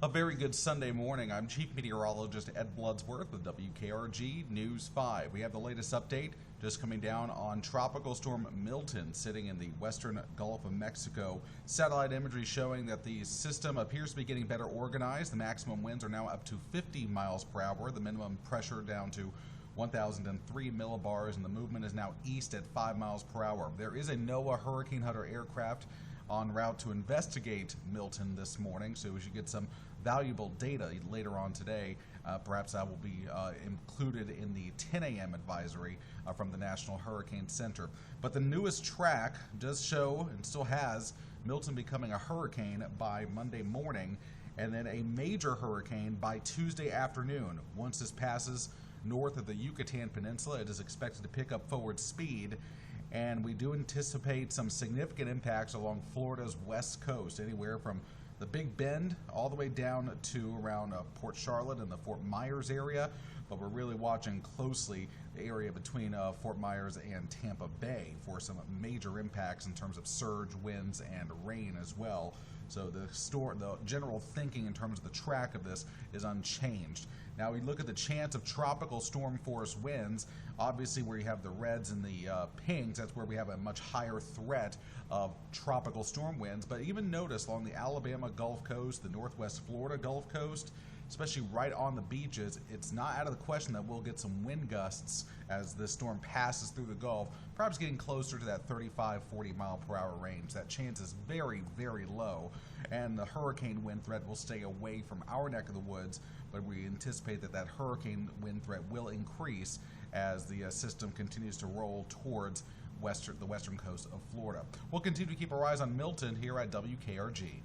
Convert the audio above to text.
A very good Sunday morning. I'm Chief Meteorologist Ed Bloodsworth with WKRG News 5. We have the latest update just coming down on Tropical Storm Milton sitting in the western Gulf of Mexico. Satellite imagery showing that the system appears to be getting better organized. The maximum winds are now up to 50 miles per hour. The minimum pressure down to 1,003 millibars, and the movement is now east at 5 miles per hour. There is a NOAA Hurricane Hunter aircraft en route to investigate Milton this morning, so we should get some valuable data later on today. Perhaps that will be included in the 10 a.m. advisory from the National Hurricane Center. But the newest track does show and still has Milton becoming a hurricane by Monday morning, and then a major hurricane by Tuesday afternoon. Once this passes north of the Yucatan Peninsula, it is expected to pick up forward speed, and we do anticipate some significant impacts along Florida's west coast, anywhere from the Big Bend all the way down to around Port Charlotte and the Fort Myers area. But we're really watching closely the area between Fort Myers and Tampa Bay for some major impacts in terms of surge winds and rain as well. So the general thinking in terms of the track of this is unchanged. Now we look at the chance of tropical storm force winds. Obviously, where you have the reds and the pinks, that's where we have a much higher threat of tropical storm winds. But even notice along the Alabama Gulf Coast, the Northwest Florida Gulf Coast, especially right on the beaches, it's not out of the question that we'll get some wind gusts as the storm passes through the Gulf, perhaps getting closer to that 35-40 mile per hour range. That chance is very, very low, and the hurricane wind threat will stay away from our neck of the woods, but we anticipate that that hurricane wind threat will increase as the system continues to roll towards the western coast of Florida. We'll continue to keep our eyes on Milton here at WKRG.